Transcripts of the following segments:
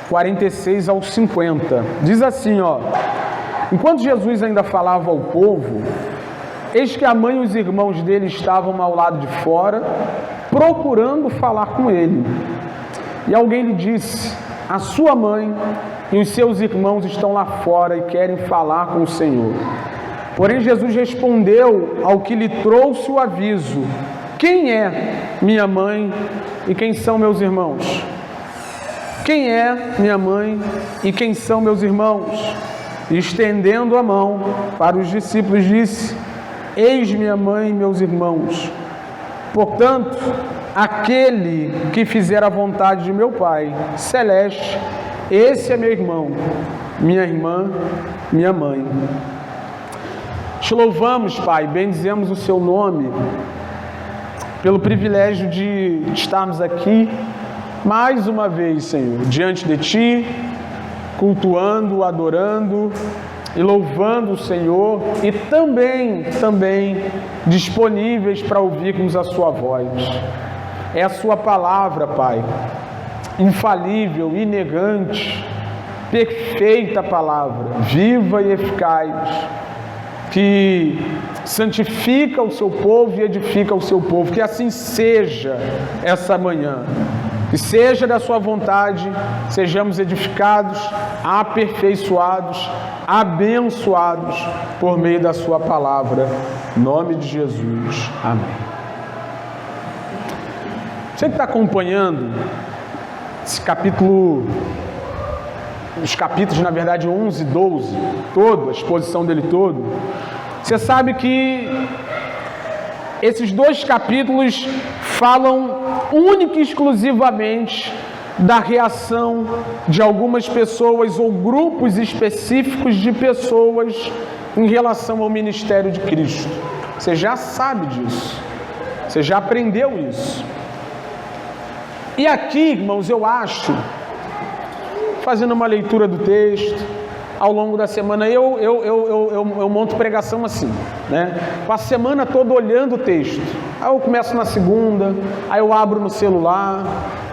46 ao 50. Diz assim, ó: enquanto Jesus ainda falava ao povo, eis que a mãe e os irmãos dele estavam ao lado de fora, procurando falar com ele. E alguém lhe disse: a sua mãe e os seus irmãos estão lá fora e querem falar com o Senhor. Porém Jesus respondeu ao que lhe trouxe o aviso: quem é minha mãe e quem são meus irmãos? Quem é minha mãe e quem são meus irmãos? E estendendo a mão para os discípulos, disse: eis minha mãe e meus irmãos. Portanto, aquele que fizer a vontade de meu Pai celeste, esse é meu irmão, minha irmã, minha mãe. Te louvamos, Pai, bendizemos o seu nome, pelo privilégio de estarmos aqui, mais uma vez, Senhor, diante de Ti, cultuando, adorando e louvando o Senhor, e também disponíveis para ouvirmos a Sua voz. É a Sua palavra, Pai, infalível, inegante, perfeita palavra, viva e eficaz, que santifica o seu povo e edifica o seu povo. Que assim seja essa manhã, que seja da sua vontade, sejamos edificados, aperfeiçoados, abençoados por meio da sua palavra, em nome de Jesus, amém. Você que está acompanhando esse capítulo, os capítulos, na verdade, 11 e 12, todo, a exposição dele todo, você sabe que esses dois capítulos falam única e exclusivamente da reação de algumas pessoas ou grupos específicos de pessoas em relação ao ministério de Cristo. Você já sabe disso, você já aprendeu isso. E aqui, irmãos, eu acho, fazendo uma leitura do texto, ao longo da semana, eu monto pregação assim, né? Passo a semana toda olhando o texto. Aí eu começo na segunda, aí eu abro no celular,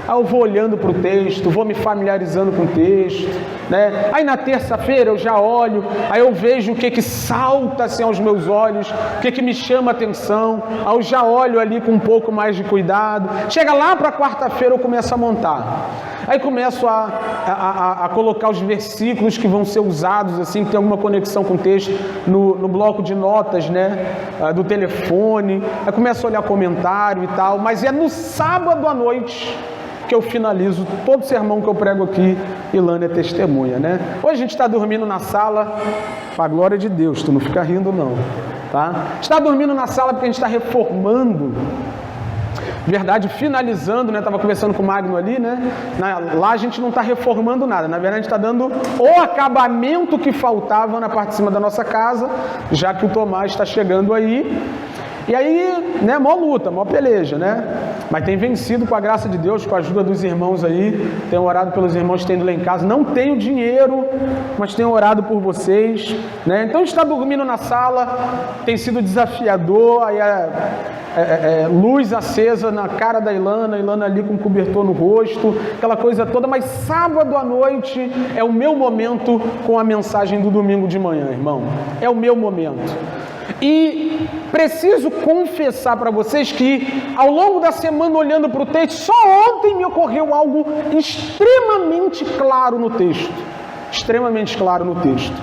aí eu vou olhando para o texto, vou me familiarizando com o texto, né? Aí na terça-feira eu já olho, aí eu vejo o que salta assim aos meus olhos, o que me chama a atenção, aí eu já olho ali com um pouco mais de cuidado. Chega lá para quarta-feira eu começo a montar. Aí começo a colocar os versículos que vão ser usados, assim, que tem alguma conexão com o texto, no bloco de notas, né, do telefone. Aí começo a olhar comentário e tal, mas é no sábado à noite que eu finalizo todo sermão que eu prego aqui, e Lana é testemunha, né? Hoje a gente está dormindo na sala, para a glória de Deus, tu não fica rindo não, tá? Está dormindo na sala porque a gente está reformando, verdade, finalizando, né? Estava conversando com o Magno ali, né? Lá a gente não está reformando nada, na verdade a gente está dando o acabamento que faltava na parte de cima da nossa casa, já que o Tomás está chegando aí. E aí, né, mó luta, mó peleja, né? Mas tem vencido com a graça de Deus, com a ajuda dos irmãos aí. Tenho orado pelos irmãos que têm lá em casa. Não tenho dinheiro, mas tenho orado por vocês, né? Então a gente está dormindo na sala, tem sido desafiador. Aí luz acesa na cara da Ilana, a Ilana ali com cobertor no rosto, aquela coisa toda. Mas sábado à noite é o meu momento com a mensagem do domingo de manhã, irmão. É o meu momento. E preciso confessar para vocês que ao longo da semana, olhando para o texto, só ontem me ocorreu algo extremamente claro no texto. Extremamente claro no texto.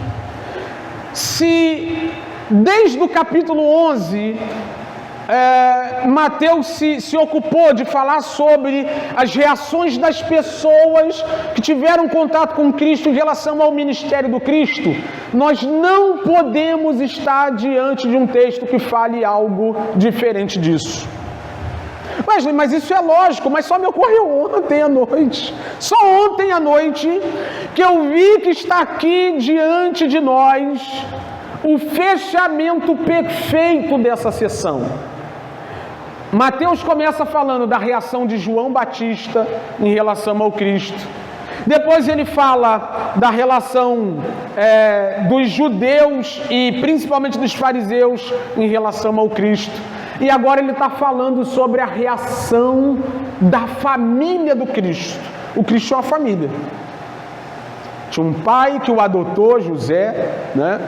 Se desde o capítulo 11... Mateus se ocupou de falar sobre as reações das pessoas que tiveram contato com Cristo em relação ao ministério do Cristo, nós não podemos estar diante de um texto que fale algo diferente disso. Mas isso é lógico, mas só me ocorreu ontem à noite. Só ontem à noite que eu vi que está aqui diante de nós o fechamento perfeito dessa sessão. Mateus começa falando da reação de João Batista em relação ao Cristo. Depois ele fala da relação dos judeus e principalmente dos fariseus em relação ao Cristo. E agora ele está falando sobre a reação da família do Cristo. O Cristo é uma família. Tinha um pai que o adotou, José, né?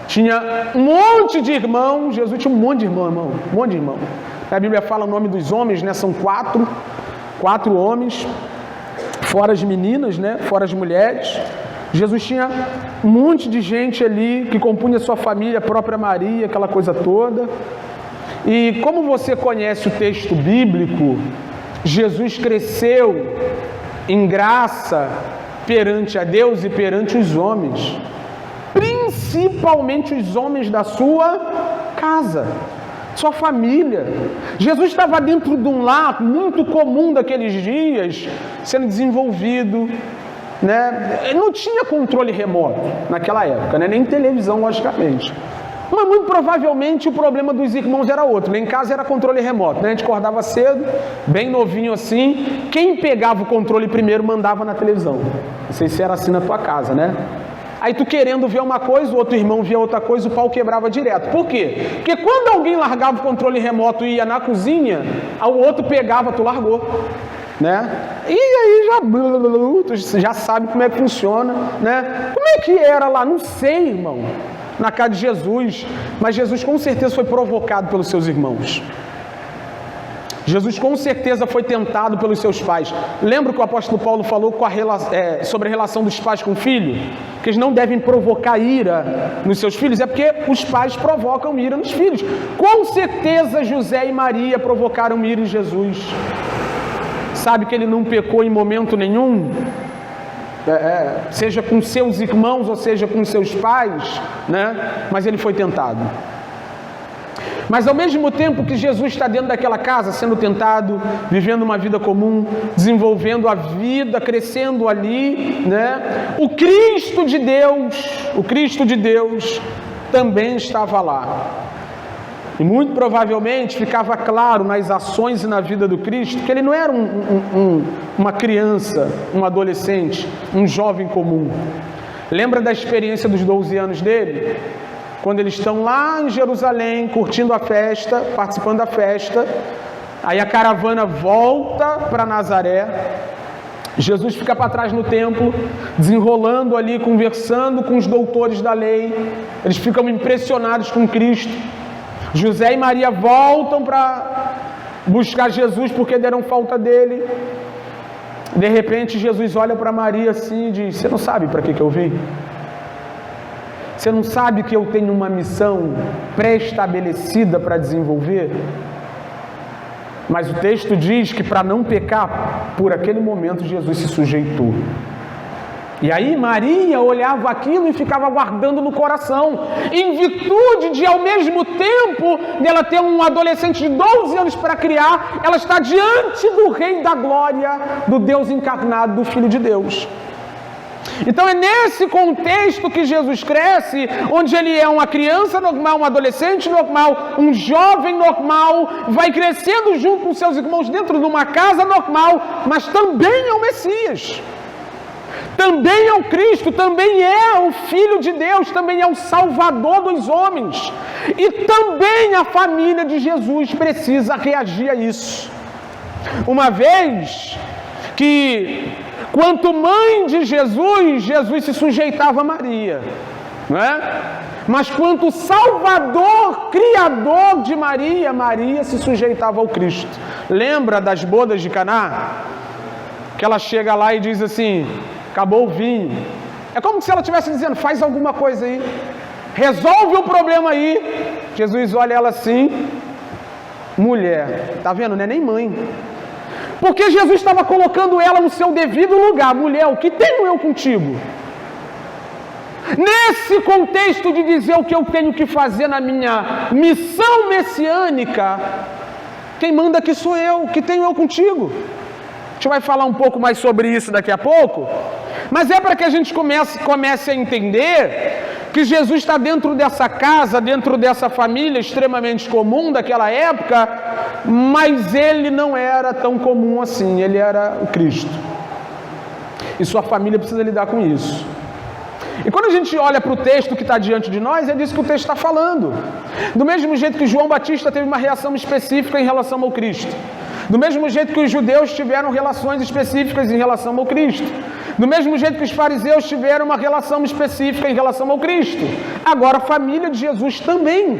Tinha um monte de irmãos. Jesus tinha um monte de irmão, um monte de irmão. A Bíblia fala o nome dos homens, né? São quatro homens, fora as meninas, né? Fora as mulheres. Jesus tinha um monte de gente ali que compunha sua família, a própria Maria, aquela coisa toda. E como você conhece o texto bíblico, Jesus cresceu em graça perante a Deus e perante os homens, principalmente os homens da sua casa, sua família. Jesus estava dentro de um lar muito comum daqueles dias, sendo desenvolvido, né? Não tinha controle remoto naquela época, né? Nem televisão, logicamente. Mas muito provavelmente o problema dos irmãos era outro. Lá em casa era controle remoto, né? A gente acordava cedo, bem novinho assim. Quem pegava o controle primeiro mandava na televisão. Não sei se era assim na tua casa, né? Aí tu querendo ver uma coisa, o outro irmão via outra coisa, o pau quebrava direto. Por quê? Porque quando alguém largava o controle remoto e ia na cozinha, o outro pegava, tu largou, né? E aí tu já sabe como é que funciona, né? Como é que era lá? Não sei, irmão, na casa de Jesus, mas Jesus com certeza foi provocado pelos seus irmãos. Jesus com certeza foi tentado pelos seus pais. Lembra que o apóstolo Paulo falou sobre a relação dos pais com o filho? Que eles não devem provocar ira nos seus filhos, é porque os pais provocam ira nos filhos. Com certeza José e Maria provocaram ira em Jesus. Sabe que ele não pecou em momento nenhum? Seja com seus irmãos ou seja com seus pais, né? Mas ele foi tentado. Mas ao mesmo tempo que Jesus está dentro daquela casa, sendo tentado, vivendo uma vida comum, desenvolvendo a vida, crescendo ali, né? O Cristo de Deus também estava lá. E muito provavelmente ficava claro nas ações e na vida do Cristo que ele não era uma criança, um adolescente, um jovem comum. Lembra da experiência dos 12 anos dele? Quando eles estão lá em Jerusalém, curtindo a festa, participando da festa, aí a caravana volta para Nazaré, Jesus fica para trás no templo, desenrolando ali, conversando com os doutores da lei, eles ficam impressionados com Cristo. José e Maria voltam para buscar Jesus porque deram falta dele. De repente Jesus olha para Maria assim e diz: você não sabe para que eu vim? Você não sabe que eu tenho uma missão pré-estabelecida para desenvolver? Mas o texto diz que para não pecar, por aquele momento Jesus se sujeitou. E aí Maria olhava aquilo e ficava guardando no coração, em virtude de, ao mesmo tempo dela ter um adolescente de 12 anos para criar, ela está diante do Rei da Glória, do Deus encarnado, do Filho de Deus. Então é nesse contexto que Jesus cresce, onde ele é uma criança normal, um adolescente normal, um jovem normal, vai crescendo junto com seus irmãos dentro de uma casa normal, mas também é o Messias, também é o Cristo, também é o Filho de Deus, também é o Salvador dos homens, e também a família de Jesus precisa reagir a isso. Uma vez que, quanto mãe de Jesus, Jesus se sujeitava a Maria, não é? Mas quanto Salvador, Criador de Maria, Maria se sujeitava ao Cristo. Lembra das bodas de Caná? Que ela chega lá e diz assim: acabou o vinho. É como se ela estivesse dizendo: faz alguma coisa aí, resolve o problema aí. Jesus olha ela assim: mulher, tá vendo? Não é nem mãe. Porque Jesus estava colocando ela no seu devido lugar. Mulher, o que tenho eu contigo? Nesse contexto de dizer o que eu tenho que fazer na minha missão messiânica, quem manda aqui sou eu, o que tenho eu contigo? A gente vai falar um pouco mais sobre isso daqui a pouco, mas é para que a gente comece a entender que Jesus está dentro dessa casa, dentro dessa família extremamente comum daquela época, mas ele não era tão comum assim, ele era o Cristo. E sua família precisa lidar com isso. E quando a gente olha para o texto que está diante de nós, é disso que o texto está falando. Do mesmo jeito que João Batista teve uma reação específica em relação ao Cristo, do mesmo jeito que os judeus tiveram relações específicas em relação ao Cristo, Do mesmo jeito que os fariseus tiveram uma relação específica em relação ao Cristo, agora a família de Jesus também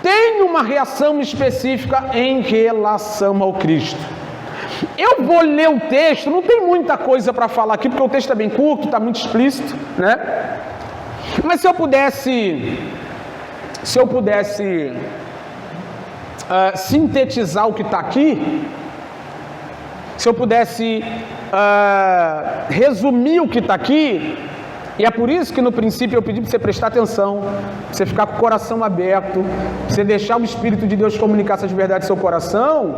tem uma reação específica em relação ao Cristo. Eu vou ler o texto, não tem muita coisa para falar aqui, porque o texto é bem curto, está muito explícito, né? Mas se eu pudesse sintetizar o que está aqui, se eu pudesse resumir o que está aqui, e é por isso que no princípio eu pedi para você prestar atenção, para você ficar com o coração aberto, para você deixar o Espírito de Deus comunicar essas verdades no seu coração.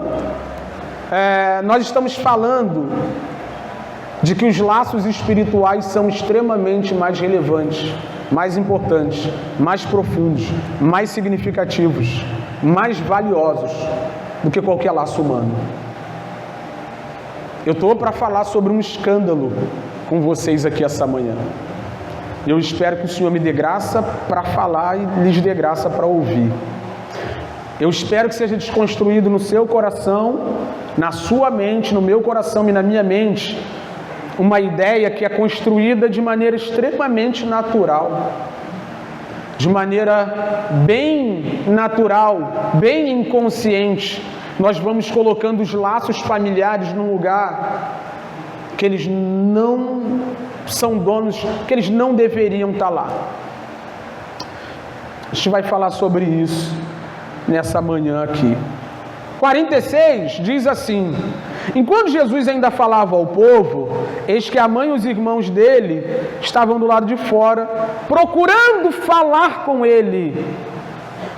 Nós estamos falando de que os laços espirituais são extremamente mais relevantes, mais importantes, mais profundos, mais significativos, mais valiosos do que qualquer laço humano. Eu estou para falar sobre um escândalo com vocês aqui essa manhã. Eu espero que o Senhor me dê graça para falar e lhes dê graça para ouvir. Eu espero que seja desconstruído no seu coração, na sua mente, no meu coração e na minha mente, uma ideia que é construída de maneira extremamente natural, de maneira bem natural, bem inconsciente. Nós vamos colocando os laços familiares num lugar que eles não são donos, que eles não deveriam estar lá. A gente vai falar sobre isso nessa manhã aqui. 46 diz assim: enquanto Jesus ainda falava ao povo, eis que a mãe e os irmãos dele estavam do lado de fora, procurando falar com ele.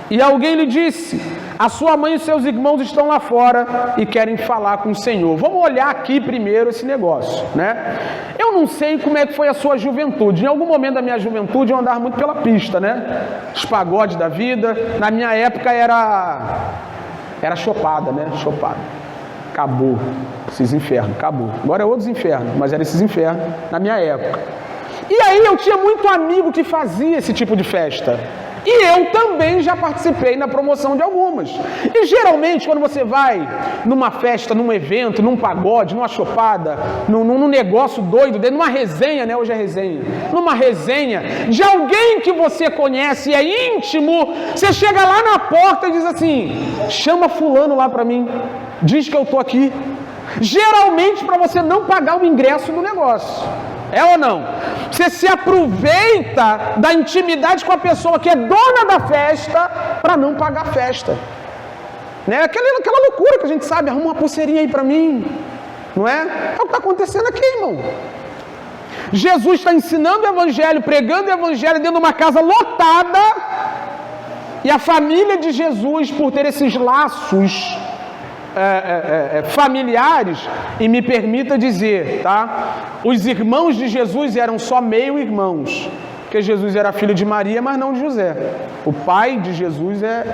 E alguém lhe disse: a sua mãe e seus irmãos estão lá fora e querem falar com o Senhor. Vamos olhar aqui primeiro esse negócio, né? Eu não sei como é que foi a sua juventude. Em algum momento da minha juventude eu andava muito pela pista, né? Os pagodes da vida. Na minha época era chopada, né? Chopada. Acabou. Esses infernos, acabou. Agora é outros infernos, mas era esses infernos na minha época. E aí eu tinha muito amigo que fazia esse tipo de festa. E eu também já participei na promoção de algumas. E geralmente quando você vai numa festa, num evento, num pagode, numa chopada, num negócio doido, numa resenha, né? Hoje é resenha. Numa resenha de alguém que você conhece e é íntimo, você chega lá na porta e diz assim: chama fulano lá para mim, diz que eu tô aqui. Geralmente para você não pagar o ingresso do negócio. É ou não? Você se aproveita da intimidade com a pessoa que é dona da festa para não pagar a festa. Né? Aquela loucura que a gente sabe, arruma uma pulseirinha aí para mim. Não é? É o que está acontecendo aqui, irmão. Jesus está ensinando o Evangelho, pregando o Evangelho dentro de uma casa lotada. E a família de Jesus, por ter esses laços familiares, e me permita dizer, tá? Os irmãos de Jesus eram só meio irmãos, porque Jesus era filho de Maria, mas não de José. O pai de Jesus é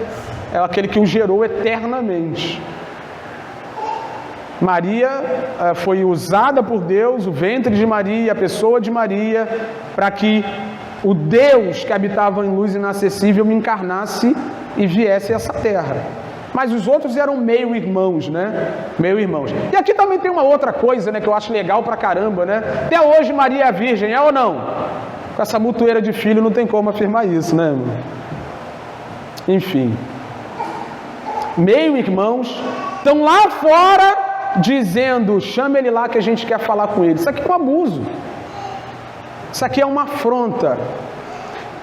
aquele que o gerou eternamente. Maria foi usada por Deus, o ventre de Maria, a pessoa de Maria, para que o Deus que habitava em luz inacessível me encarnasse e viesse a essa terra. Mas os outros eram meio irmãos, né? Meio irmãos. E aqui também tem uma outra coisa, né? Que eu acho legal pra caramba, né? Até hoje Maria é virgem, é ou não? Com essa mutueira de filho não tem como afirmar isso, né, irmão? Enfim. Meio irmãos estão lá fora dizendo: chama ele lá que a gente quer falar com ele. Isso aqui é um abuso. Isso aqui é uma afronta.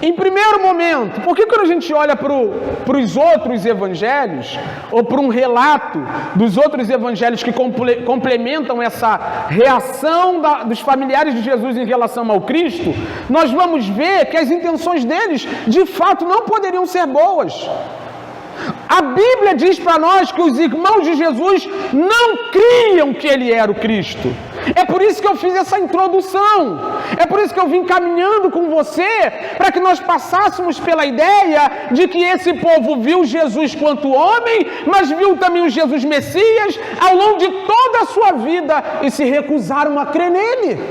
Em primeiro momento, por que quando a gente olha para os outros evangelhos, ou para um relato dos outros evangelhos que complementam essa reação dos familiares de Jesus em relação ao Cristo, nós vamos ver que as intenções deles, de fato, não poderiam ser boas. A Bíblia diz para nós que os irmãos de Jesus não criam que ele era o Cristo. É por isso que eu fiz essa introdução. É por isso que eu vim caminhando com você, para que nós passássemos pela ideia de que esse povo viu Jesus quanto homem, mas viu também o Jesus Messias ao longo de toda a sua vida e se recusaram a crer nele.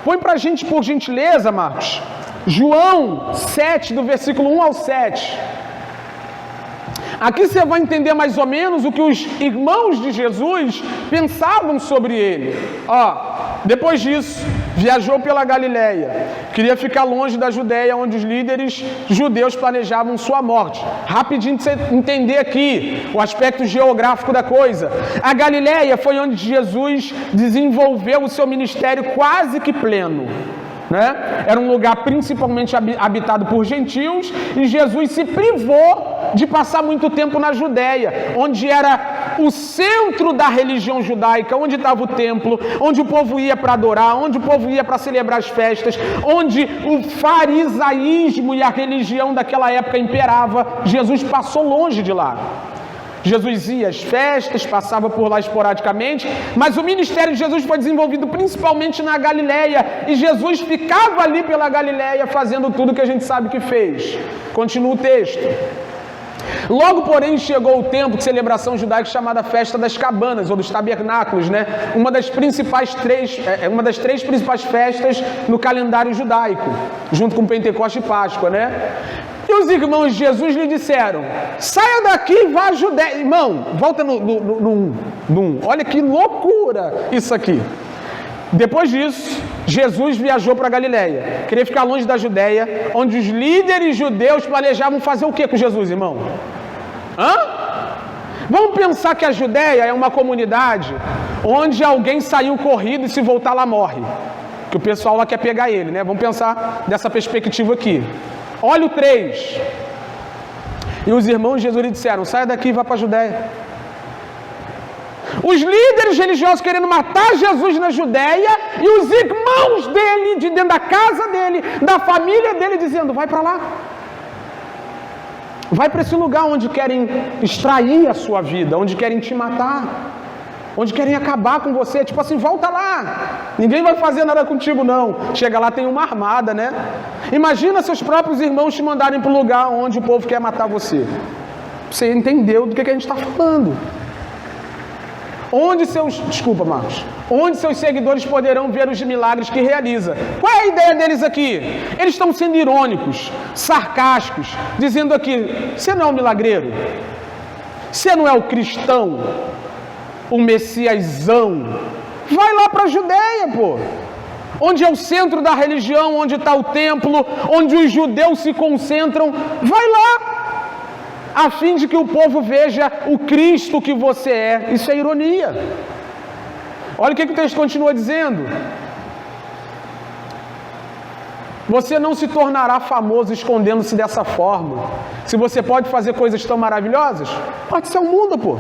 Põe para a gente, por gentileza, Marcos, João 7, do versículo 1 ao 7. Aqui você vai entender mais ou menos o que os irmãos de Jesus pensavam sobre ele. Ó, Depois disso, viajou pela Galileia. Queria ficar longe da Judeia, onde os líderes judeus planejavam sua morte. Rapidinho para você entender aqui o aspecto geográfico da coisa. A Galileia foi onde Jesus desenvolveu o seu ministério quase que pleno. Né? Era um lugar principalmente habitado por gentios, e Jesus se privou de passar muito tempo na Judéia, onde era o centro da religião judaica, onde estava o templo, onde o povo ia para adorar, onde o povo ia para celebrar as festas, onde o farisaísmo e a religião daquela época imperava. Jesus passou longe de lá. Jesus ia às festas, passava por lá esporadicamente, mas o ministério de Jesus foi desenvolvido principalmente na Galileia, e Jesus ficava ali pela Galileia fazendo tudo que a gente sabe que fez. Continua o texto. Logo, porém, chegou o tempo de celebração judaica chamada Festa das Cabanas, ou dos Tabernáculos, né? Uma das três principais festas no calendário judaico, junto com Pentecoste e Páscoa, né? E os irmãos de Jesus lhe disseram: saia daqui e vá à Judéia. Irmão, volta no 1. Olha que loucura isso aqui. Depois disso, Jesus viajou para a Galileia. Queria ficar longe da Judéia, onde os líderes judeus planejavam fazer o que com Jesus, irmão? Vamos pensar que a Judéia é uma comunidade onde alguém saiu corrido e se voltar lá morre. Que o pessoal lá quer pegar ele, né? Vamos pensar dessa perspectiva aqui. Olha o 3. E os irmãos de Jesus lhe disseram: saia daqui e vá para a Judéia. Os líderes religiosos querendo matar Jesus na Judéia, e os irmãos dele, de dentro da casa dele, da família dele, dizendo: vai para lá. Vai para esse lugar onde querem extrair a sua vida, onde querem te matar, onde querem acabar com você. Tipo assim, volta lá. Ninguém vai fazer nada contigo, não. Chega lá, tem uma armada, né? Imagina seus próprios irmãos te mandarem para o lugar onde o povo quer matar você. Você entendeu do que a gente está falando. Onde seus seguidores poderão ver os milagres que realiza. Qual é a ideia deles aqui? Eles estão sendo irônicos, sarcásticos, dizendo aqui: você não é um milagreiro? Você não é o cristão? O messiasão? Vai lá para a Judéia, pô! Onde é o centro da religião, onde está o templo, onde os judeus se concentram. Vai lá! A fim de que o povo veja o Cristo que você é. Isso é ironia. Olha o que o texto continua dizendo. Você não se tornará famoso escondendo-se dessa forma. Se você pode fazer coisas tão maravilhosas, pode ser o mundo, pô.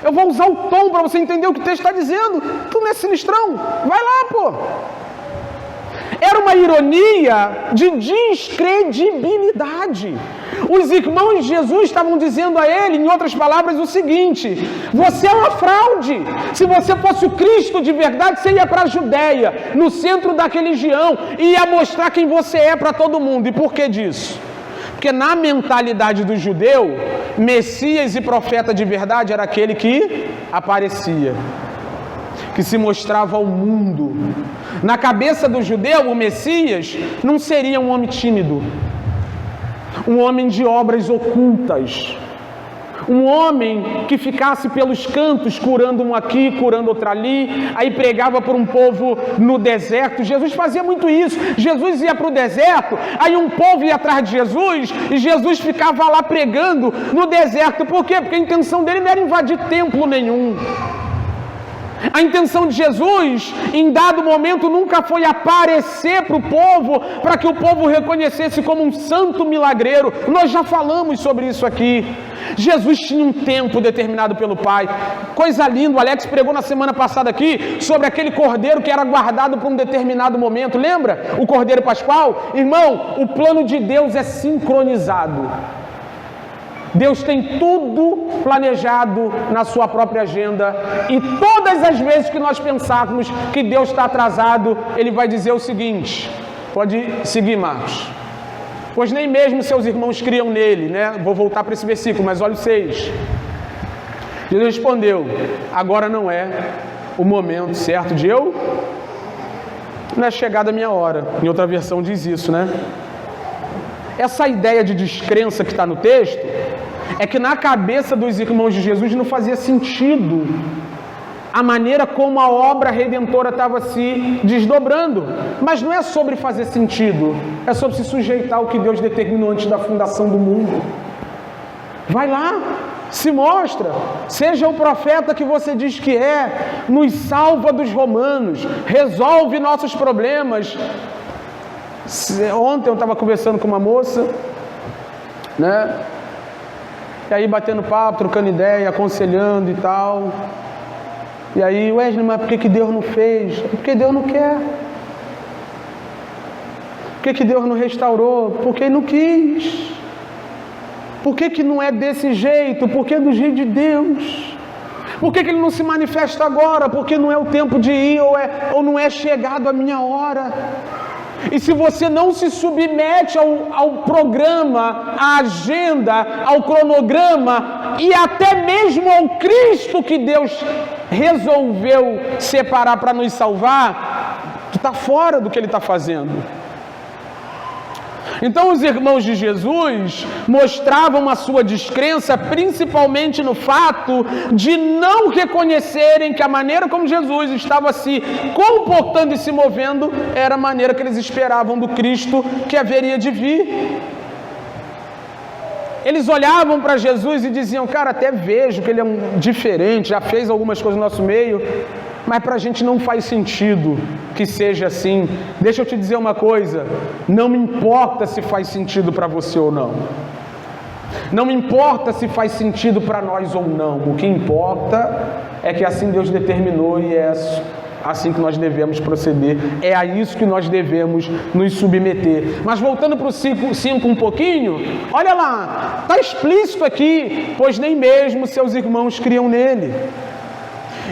Eu vou usar o tom para você entender o que o texto está dizendo. Tu não é sinistrão. Vai lá, pô. Era uma ironia de descredibilidade. Os irmãos de Jesus estavam dizendo a ele, em outras palavras, o seguinte: você é uma fraude. Se você fosse o Cristo de verdade, você ia para a Judéia, no centro da religião, e ia mostrar quem você é para todo mundo. E por que disso? Porque na mentalidade do judeu, Messias e profeta de verdade era aquele que aparecia, que se mostrava ao mundo. Na cabeça do judeu, o Messias não seria um homem tímido, um homem de obras ocultas, um homem que ficasse pelos cantos curando um aqui, curando outro ali, aí pregava por um povo no deserto. Jesus fazia muito isso. Jesus ia para o deserto, aí um povo ia atrás de Jesus, e Jesus ficava lá pregando no deserto. Por quê? Porque a intenção dele não era invadir templo nenhum. A intenção de Jesus, em dado momento, nunca foi aparecer para o povo, para que o povo reconhecesse como um santo milagreiro. Nós já falamos sobre isso aqui. Jesus tinha um tempo determinado pelo Pai. Coisa linda, o Alex pregou na semana passada aqui sobre aquele cordeiro que era guardado para um determinado momento. Lembra? O cordeiro pascual? Irmão, o plano de Deus é sincronizado. Deus tem tudo planejado na sua própria agenda, e todas as vezes que nós pensarmos que Deus está atrasado, Ele vai dizer o seguinte. Pode seguir, Marcos. Pois nem mesmo seus irmãos criam nele, né? Vou voltar para esse versículo, mas olha o 6. Jesus respondeu: agora não é o momento certo de eu, não é chegada a minha hora. Em outra versão diz isso, né? Essa ideia de descrença que está no texto é que na cabeça dos irmãos de Jesus não fazia sentido a maneira como a obra redentora estava se desdobrando. Mas não é sobre fazer sentido, é sobre se sujeitar ao que Deus determinou antes da fundação do mundo. Vai lá, se mostra, seja o profeta que você diz que é, nos salva dos romanos, resolve nossos problemas. Ontem eu estava conversando com uma moça, né? E aí batendo papo, trocando ideia, aconselhando e tal. E aí, Wesley, mas por que Deus não fez? Porque Deus não quer. Por que Deus não restaurou? Porque Ele não quis. Por que não é desse jeito? Porque é do jeito de Deus. Por que Ele não se manifesta agora? Porque não é o tempo de ir ou não é chegado a minha hora. E se você não se submete ao programa, à agenda, ao cronograma e até mesmo ao Cristo que Deus resolveu separar para nos salvar, tu está fora do que Ele está fazendo. Então os irmãos de Jesus mostravam a sua descrença principalmente no fato de não reconhecerem que a maneira como Jesus estava se comportando e se movendo era a maneira que eles esperavam do Cristo que haveria de vir. Eles olhavam para Jesus e diziam, cara, até vejo que ele é diferente, já fez algumas coisas no nosso meio, mas para a gente não faz sentido que seja assim. Deixa eu te dizer uma coisa, não me importa se faz sentido para você ou não. Não me importa se faz sentido para nós ou não. O que importa é que assim Deus determinou e é assim que nós devemos proceder. É a isso que nós devemos nos submeter. Mas voltando para o 5 um pouquinho, olha lá, está explícito aqui, pois nem mesmo seus irmãos criam nele.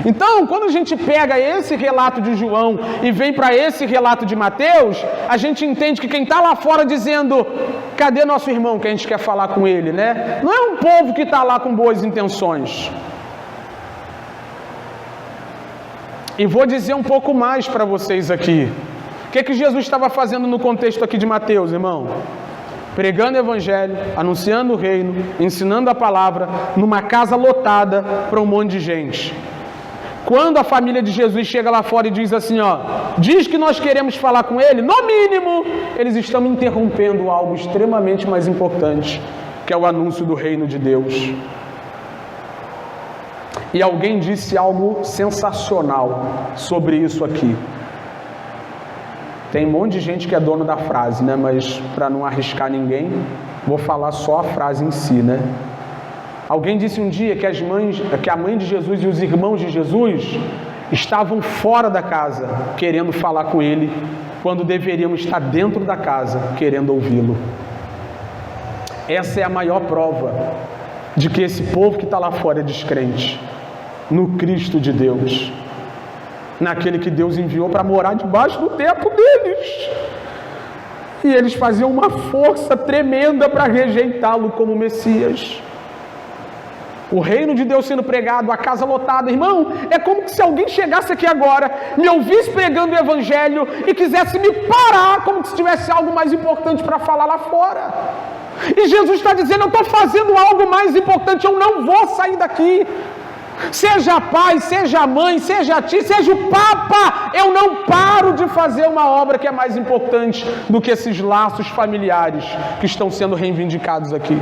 Então, quando a gente pega esse relato de João e vem para esse relato de Mateus, a gente entende que quem está lá fora dizendo, cadê nosso irmão que a gente quer falar com ele, né? Não é um povo que está lá com boas intenções. E vou dizer um pouco mais para vocês aqui. O que Jesus estava fazendo no contexto aqui de Mateus, irmão? Pregando o evangelho, anunciando o reino, ensinando a palavra, numa casa lotada para um monte de gente. Quando a família de Jesus chega lá fora e diz assim, ó, diz que nós queremos falar com ele, no mínimo, eles estão interrompendo algo extremamente mais importante, que é o anúncio do reino de Deus. E alguém disse algo sensacional sobre isso aqui. Tem um monte de gente que é dono da frase, né? Mas para não arriscar ninguém, vou falar só a frase em si, né? Alguém disse um dia que a mãe de Jesus e os irmãos de Jesus estavam fora da casa, querendo falar com ele, quando deveriam estar dentro da casa, querendo ouvi-lo. Essa é a maior prova de que esse povo que está lá fora é descrente no Cristo de Deus, naquele que Deus enviou para morar debaixo do teto deles. E eles faziam uma força tremenda para rejeitá-lo como Messias. O reino de Deus sendo pregado, a casa lotada, irmão, é como se alguém chegasse aqui agora, me ouvisse pregando o evangelho e quisesse me parar como se tivesse algo mais importante para falar lá fora. E Jesus está dizendo, eu estou fazendo algo mais importante, eu não vou sair daqui. Seja pai, seja mãe, seja tia, seja o papa, eu não paro de fazer uma obra que é mais importante do que esses laços familiares que estão sendo reivindicados aqui.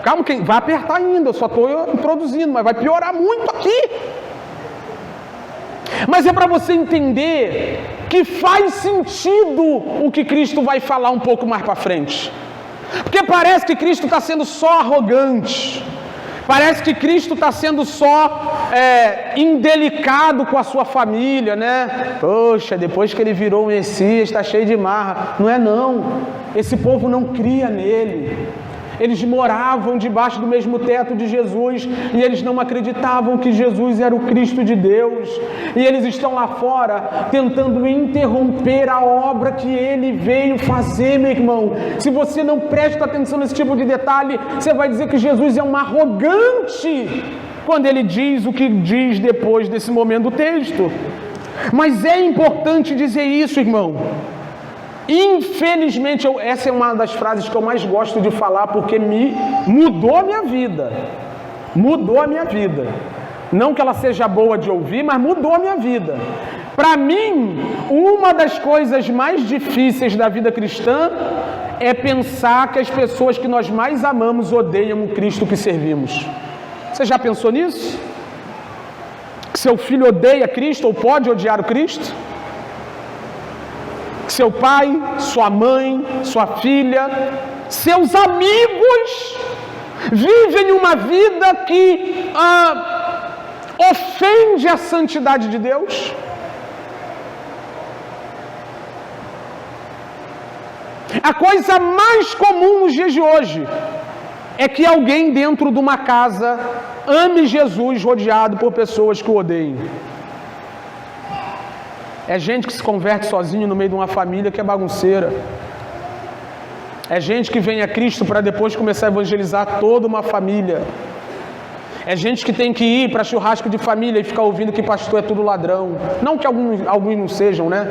Calma, vai apertar ainda, eu só estou introduzindo, mas vai piorar muito aqui. Mas é para você entender que faz sentido o que Cristo vai falar um pouco mais para frente. Porque parece que Cristo está sendo só arrogante. Parece que Cristo está sendo só indelicado com a sua família, né? Poxa, depois que ele virou o Messias, está cheio de marra. Não é não. Esse povo não cria nele. Eles moravam debaixo do mesmo teto de Jesus e eles não acreditavam que Jesus era o Cristo de Deus. E eles estão lá fora tentando interromper a obra que ele veio fazer, meu irmão. Se você não presta atenção nesse tipo de detalhe, você vai dizer que Jesus é um arrogante quando ele diz o que diz depois desse momento do texto. Mas é importante dizer isso, irmão. Infelizmente, essa é uma das frases que eu mais gosto de falar porque mudou a minha vida. Mudou a minha vida. Não que ela seja boa de ouvir, mas mudou a minha vida. Para mim, uma das coisas mais difíceis da vida cristã é pensar que as pessoas que nós mais amamos odeiam o Cristo que servimos. Você já pensou nisso? Que seu filho odeia Cristo ou pode odiar o Cristo? Que seu pai, sua mãe, sua filha, seus amigos vivem uma vida que ofende a santidade de Deus? A coisa mais comum nos dias de hoje é que alguém dentro de uma casa ame Jesus rodeado por pessoas que o odeiem. É gente que se converte sozinho no meio de uma família que é bagunceira. É gente que vem a Cristo para depois começar a evangelizar toda uma família. É gente que tem que ir para churrasco de família e ficar ouvindo que pastor é tudo ladrão. Não que alguns não sejam, né?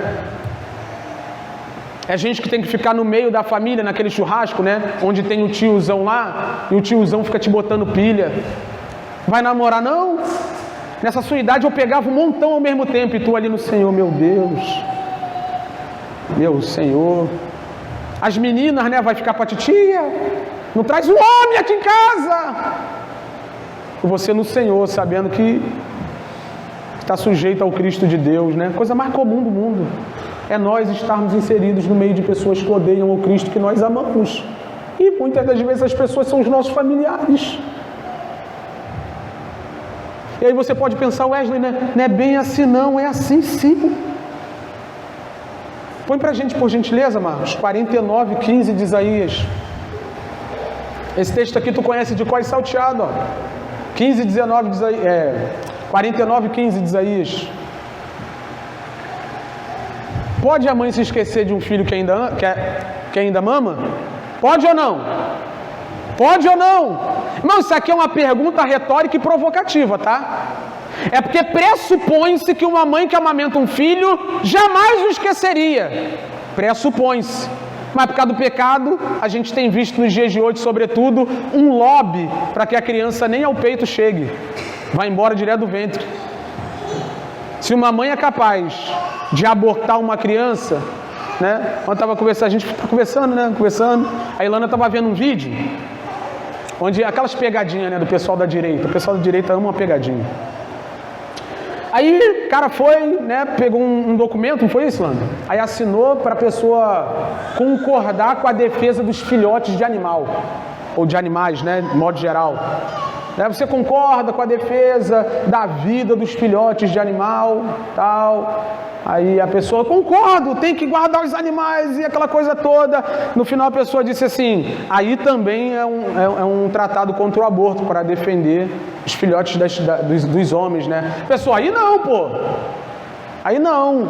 É gente que tem que ficar no meio da família, naquele churrasco, né? Onde tem o tiozão lá e o tiozão fica te botando pilha. Vai namorar? Não. Nessa sua idade eu pegava um montão ao mesmo tempo e tu ali no Senhor, meu Deus. Meu Senhor. As meninas, né? Vai ficar para titia. Não traz um homem aqui em casa. E você no Senhor, sabendo que está sujeito ao Cristo de Deus, né? Coisa mais comum do mundo é nós estarmos inseridos no meio de pessoas que odeiam o Cristo que nós amamos. E muitas das vezes as pessoas são os nossos familiares. E aí você pode pensar, Wesley, né? Não é bem assim não, é assim sim. Põe pra gente, por gentileza, Marcos, 49:15 de Isaías. Esse texto aqui tu conhece de cor e salteado, ó. 15:19 de Isaías, 49:15 de Isaías. Pode a mãe se esquecer de um filho que ainda mama? Pode ou não? Pode ou não? Não, isso aqui é uma pergunta retórica e provocativa, tá? É porque pressupõe-se que uma mãe que amamenta um filho jamais o esqueceria. Pressupõe-se. Mas por causa do pecado, a gente tem visto nos dias de hoje, sobretudo, um lobby para que a criança nem ao peito chegue. Vai embora direto do ventre. Se uma mãe é capaz de abortar uma criança, né? Quando estava conversando, a gente está conversando, né? Conversando. A Ilana estava vendo um vídeo onde aquelas pegadinhas, né, do pessoal da direita. O pessoal da direita ama uma pegadinha. Aí o cara foi, né, pegou um documento, não foi isso, Ilana? Aí assinou para a pessoa concordar com a defesa dos filhotes de animal, ou de animais, né, de modo geral. Você concorda com a defesa da vida dos filhotes de animal, tal. Aí a pessoa, concordo, tem que guardar os animais e aquela coisa toda. No final a pessoa disse assim, aí também é um tratado contra o aborto para defender os filhotes dos homens, né? Pessoal, aí não, pô. Aí não.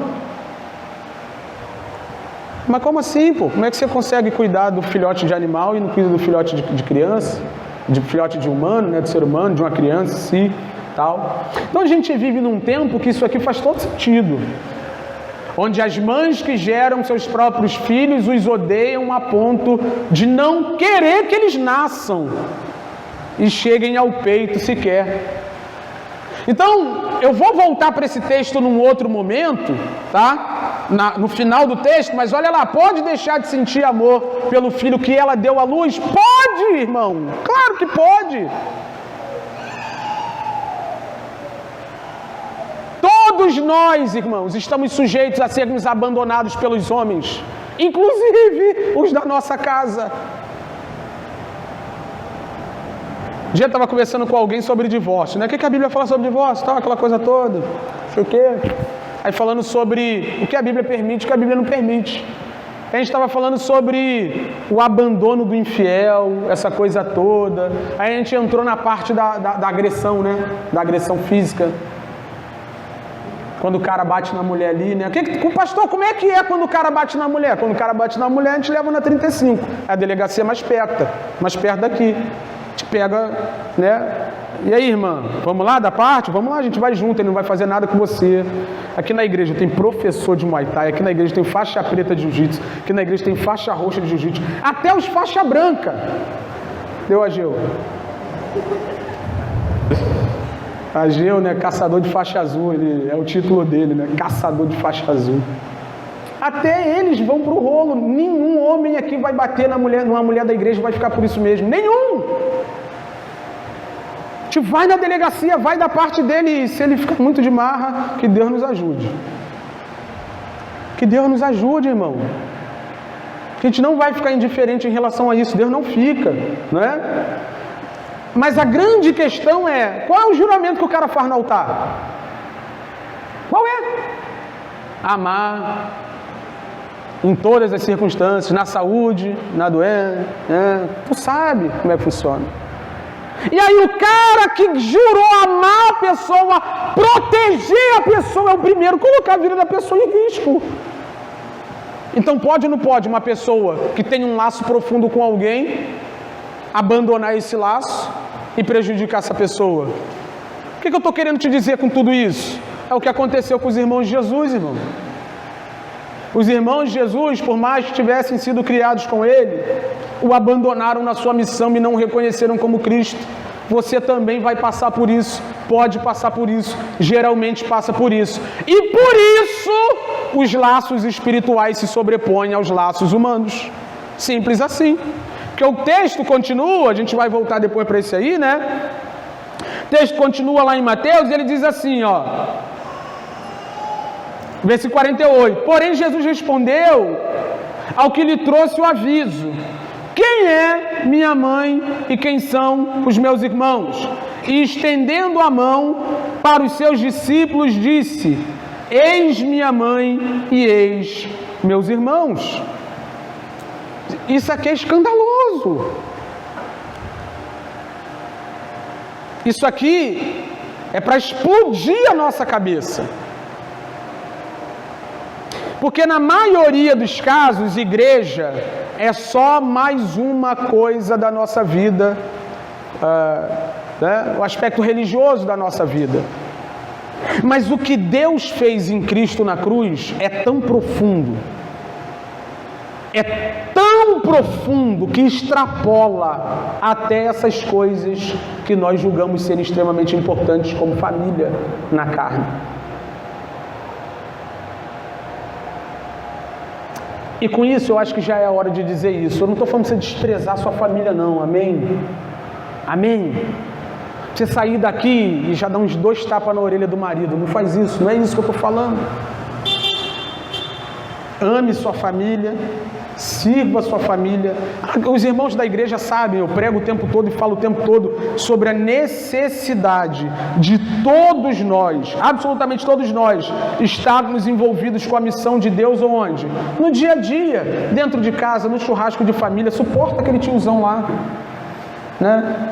Mas como assim, pô? Como é que você consegue cuidar do filhote de animal e não cuida do filhote de criança? De filhote de humano, né, de ser humano, de uma criança, si, tal. Então a gente vive num tempo que isso aqui faz todo sentido, onde as mães que geram seus próprios filhos os odeiam a ponto de não querer que eles nasçam e cheguem ao peito sequer. Então, eu vou voltar para esse texto num outro momento, tá? No final do texto, mas olha lá, pode deixar de sentir amor pelo filho que ela deu à luz? Pode, irmão! Claro que pode! Todos nós, irmãos, estamos sujeitos a sermos abandonados pelos homens, inclusive os da nossa casa. Um dia eu estava conversando com alguém sobre divórcio, né? O que a Bíblia fala sobre divórcio? Tal, aquela coisa toda, não sei o quê. Aí falando sobre o que a Bíblia permite e o que a Bíblia não permite. A gente estava falando sobre o abandono do infiel, essa coisa toda. Aí a gente entrou na parte da agressão, né? Da agressão física. Quando o cara bate na mulher ali, né? Pastor, como é que é quando o cara bate na mulher? Quando o cara bate na mulher, a gente leva na 35. É a delegacia mais perto daqui. A gente pega, né? E aí, irmã, vamos lá da parte? Vamos lá, a gente vai junto, ele não vai fazer nada com você. Aqui na igreja tem professor de Muay Thai, aqui na igreja tem faixa preta de Jiu-Jitsu, aqui na igreja tem faixa roxa de Jiu-Jitsu, até os faixa branca. Deu, Ageu? Ageu, né? Caçador de faixa azul, ele, é o título dele, né? Caçador de faixa azul. Até eles vão pro rolo. Nenhum homem aqui vai bater numa mulher da igreja, vai ficar por isso mesmo. Nenhum! A gente vai na delegacia, vai da parte dele, e se ele ficar muito de marra, que Deus nos ajude. Que Deus nos ajude, irmão. Que a gente não vai ficar indiferente em relação a isso. Deus não fica, não é? Mas a grande questão é, qual é o juramento que o cara faz no altar? Qual é? Amar em todas as circunstâncias, na saúde, na doença, né? Tu sabe como é que funciona. E aí o cara que jurou amar a pessoa, proteger a pessoa, é o primeiro a colocar a vida da pessoa em risco. Então pode ou não pode uma pessoa que tem um laço profundo com alguém abandonar esse laço e prejudicar essa pessoa? O que eu estou querendo te dizer com tudo isso? É o que aconteceu com os irmãos de Jesus, irmão. Os irmãos de Jesus, por mais que tivessem sido criados com ele, o abandonaram na sua missão e não o reconheceram como Cristo. Você também vai passar por isso, pode passar por isso, geralmente passa por isso. E por isso, os laços espirituais se sobrepõem aos laços humanos. Simples assim. Porque o texto continua, a gente vai voltar depois para esse aí, né? O texto continua lá em Mateus e ele diz assim, ó. Versículo 48. Porém, Jesus respondeu ao que lhe trouxe o aviso: quem é minha mãe e quem são os meus irmãos? E estendendo a mão para os seus discípulos, disse: eis minha mãe e eis meus irmãos. Isso aqui é escandaloso. Isso aqui é para explodir a nossa cabeça. Porque na maioria dos casos, igreja é só mais uma coisa da nossa vida, né? O aspecto religioso da nossa vida. Mas o que Deus fez em Cristo na cruz é tão profundo, é tão profundo que extrapola até essas coisas que nós julgamos serem extremamente importantes, como família na carne. E com isso eu acho que já é a hora de dizer isso. Eu não estou falando de você desprezar sua família não, amém? Amém? Você sair daqui e já dar uns 2 tapas na orelha do marido, não faz isso, não é isso que eu estou falando. Ame sua família, sirva a sua família. Os irmãos da igreja sabem, eu prego o tempo todo e falo o tempo todo sobre a necessidade de todos nós, absolutamente todos nós, estarmos envolvidos com a missão de Deus onde? No dia a dia, dentro de casa, no churrasco de família. Suporta aquele tiozão lá, né?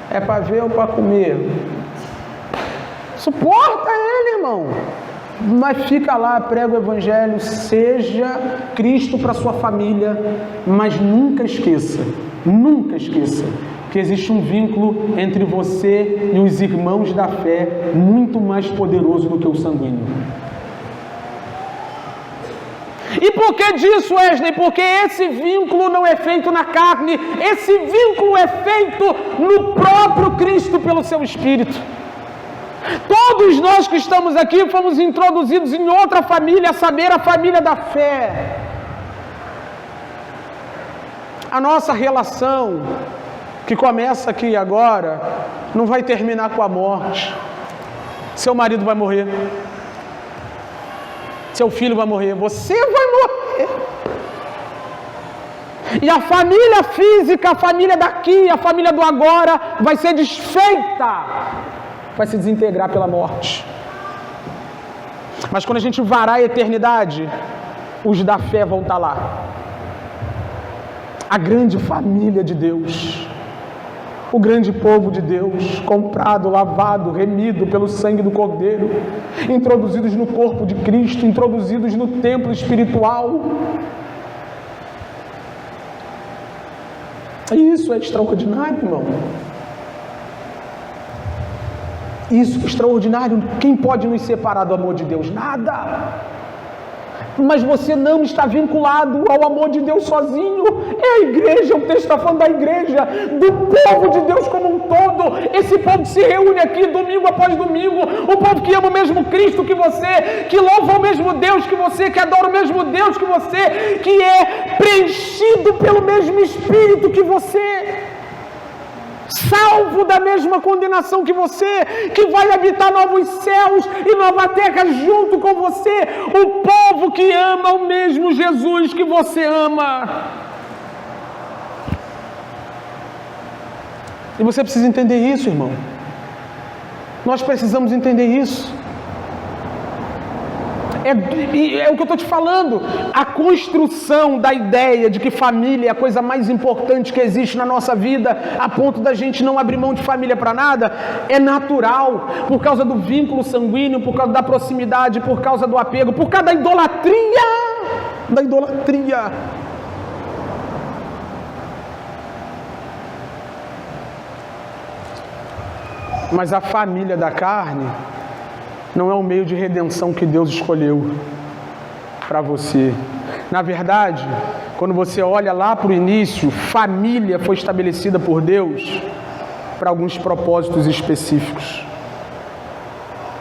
É para ver ou para comer? Suporta ele, irmão. Mas fica lá, prega o evangelho, seja Cristo para sua família, mas nunca esqueça que existe um vínculo entre você e os irmãos da fé muito mais poderoso do que o sanguíneo. E por que disso, Wesley? Porque esse vínculo não é feito na carne, esse vínculo é feito no próprio Cristo pelo seu Espírito. Todos nós que estamos aqui fomos introduzidos em outra família, a saber, a família da fé. A nossa relação, que começa aqui agora, não vai terminar com a morte. Seu marido vai morrer. Seu filho vai morrer. Você vai morrer. E a família física, a família daqui, a família do agora, vai ser desfeita. Vai se desintegrar pela morte. Mas quando a gente varar a eternidade, os da fé vão estar lá. A grande família de Deus, o grande povo de Deus, comprado, lavado, remido pelo sangue do Cordeiro, introduzidos no corpo de Cristo, introduzidos no templo espiritual. Isso é extraordinário, irmão. Isso é extraordinário. Quem pode nos separar do amor de Deus? Nada. mas você não está vinculado ao amor de Deus sozinho. É a igreja, o texto está falando da igreja, do povo de Deus como um todo. Esse povo que se reúne aqui domingo após domingo, o povo que ama o mesmo Cristo que você, que louva o mesmo Deus que você, que adora o mesmo Deus que você, que é preenchido pelo mesmo Espírito que você, salvo da mesma condenação que você, que vai habitar novos céus e nova terra junto com você, o povo que ama o mesmo Jesus que você ama. E você precisa entender isso, irmão. Nós precisamos entender isso. É o que eu estou te falando. A construção da ideia de que família é a coisa mais importante que existe na nossa vida, a ponto da gente não abrir mão de família para nada, é natural, por causa do vínculo sanguíneo, por causa da proximidade, por causa do apego, por causa da idolatria. Da idolatria. Mas a família da carne não é o meio de redenção que Deus escolheu para você. Na verdade, quando você olha lá para o início, família foi estabelecida por Deus para alguns propósitos específicos.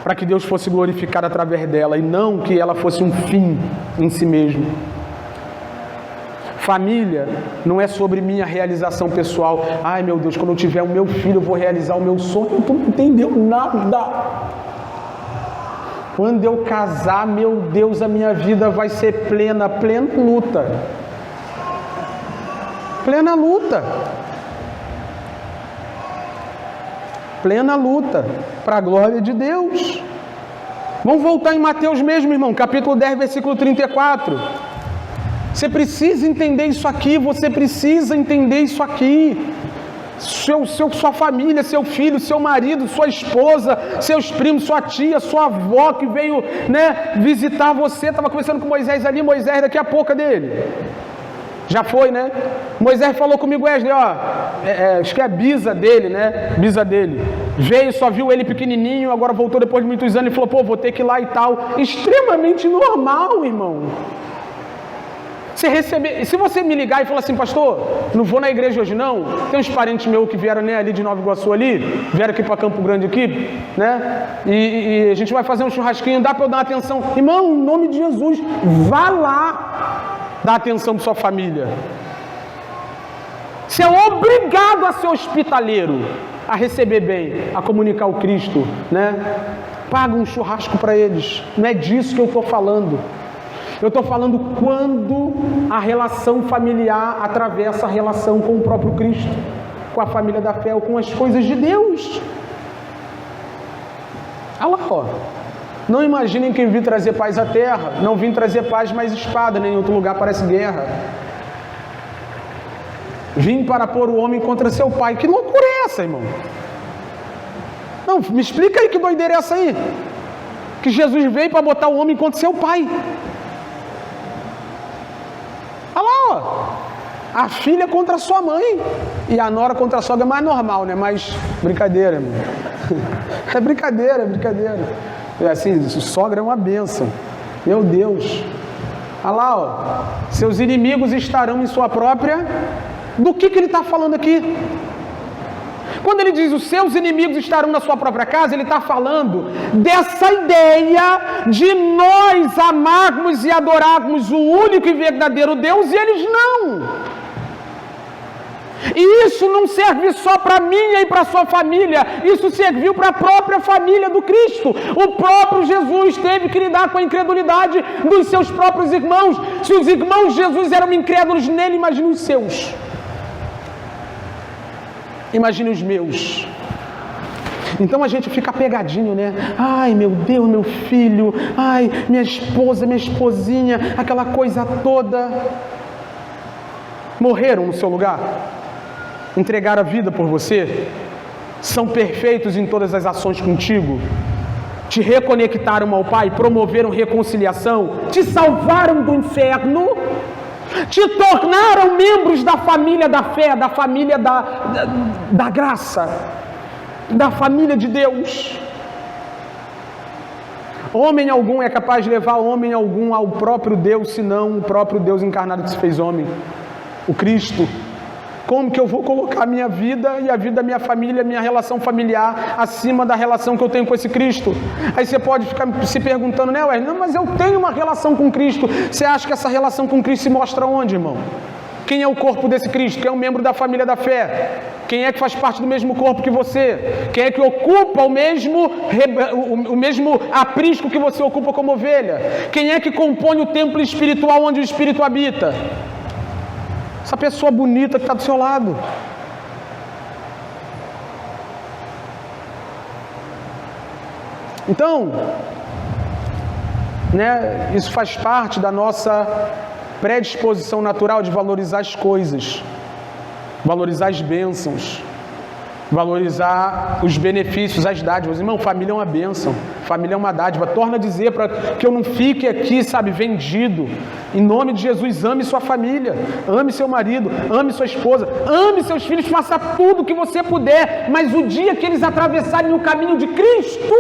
Para que Deus fosse glorificado através dela e não que ela fosse um fim em si mesmo. Família não é sobre minha realização pessoal. Ai meu Deus, quando eu tiver o meu filho eu vou realizar o meu sonho. Tu não entendeu nada. Quando eu casar, meu Deus, a minha vida vai ser plena luta. Plena luta. Plena luta, para a glória de Deus. Vamos voltar em Mateus mesmo, irmão, capítulo 10, versículo 34. Você precisa entender isso aqui, você precisa entender isso aqui. Sua família, seu filho, seu marido, sua esposa, seus primos, sua tia, sua avó que veio, visitar você. Estava conversando com Moisés ali, Moisés daqui a pouco dele. Já foi, né? Moisés falou comigo, Wesley, acho que é a bisa dele, bisa dele. Veio, só viu ele pequenininho, agora voltou depois de muitos anos e falou, vou ter que ir lá e tal. Extremamente normal, irmão. Se você me ligar e falar assim, pastor, não vou na igreja hoje não, tem uns parentes meus que vieram ali de Nova Iguaçu ali, vieram aqui para Campo Grande aqui, e a gente vai fazer um churrasquinho, dá para eu dar atenção? Irmão, em nome de Jesus, vá lá, dá atenção para sua família. Você é obrigado a ser hospitaleiro, a receber bem, a comunicar o Cristo, Paga um churrasco para eles, não é disso que eu estou falando. Eu estou falando quando a relação familiar atravessa a relação com o próprio Cristo, com a família da fé ou com as coisas de Deus. Olha lá, Não imaginem que eu vim trazer paz à terra. Não vim trazer paz, mas espada, nem em outro lugar parece guerra. Vim para pôr o homem contra seu pai. Que loucura é essa, irmão? Não, me explica aí que doideira é essa aí. Que Jesus veio para botar o homem contra seu pai. Olha lá, a filha contra a sua mãe e a nora contra a sogra é mais normal, Mas brincadeira, irmão. É brincadeira. É assim, sogra é uma bênção. Meu Deus. Olha lá, seus inimigos estarão em sua própria... Do que ele está falando aqui? Quando ele diz os seus inimigos estarão na sua própria casa, ele está falando dessa ideia de nós amarmos e adorarmos o único e verdadeiro Deus e eles não. E isso não serve só para mim e para a sua família, isso serviu para a própria família do Cristo. O próprio Jesus teve que lidar com a incredulidade dos seus próprios irmãos. Se os irmãos de Jesus eram incrédulos nele, imagine os seus. Imagine os meus. Então a gente fica pegadinho, Ai, meu Deus, meu filho. Ai, minha esposa, minha esposinha. Aquela coisa toda. Morreram no seu lugar? Entregaram a vida por você? São perfeitos em todas as ações contigo? Te reconectaram ao Pai? Promoveram reconciliação? Te salvaram do inferno? Te tornaram membros da família da fé, da família da graça, da família de Deus. Homem algum é capaz de levar homem algum ao próprio Deus, senão o próprio Deus encarnado que se fez homem, o Cristo. Como que eu vou colocar a minha vida e a vida da minha família, minha relação familiar, acima da relação que eu tenho com esse Cristo? Aí você pode ficar se perguntando, né, Wesley? Não, mas eu tenho uma relação com Cristo. Você acha que essa relação com Cristo se mostra onde, irmão? Quem é o corpo desse Cristo? Quem é um membro da família da fé? Quem é que faz parte do mesmo corpo que você? Quem é que ocupa o mesmo aprisco que você ocupa como ovelha? Quem é que compõe o templo espiritual onde o Espírito habita? Essa pessoa bonita que está do seu lado. Então, né, isso faz parte da nossa predisposição natural de valorizar as coisas, valorizar as bênçãos, valorizar os benefícios, as dádivas. Irmão, família é uma bênção, família é uma dádiva. Torna a dizer para que eu não fique aqui, sabe, vendido. Em nome de Jesus, ame sua família, ame seu marido, ame sua esposa, ame seus filhos, faça tudo o que você puder, mas o dia que eles atravessarem o caminho de Cristo,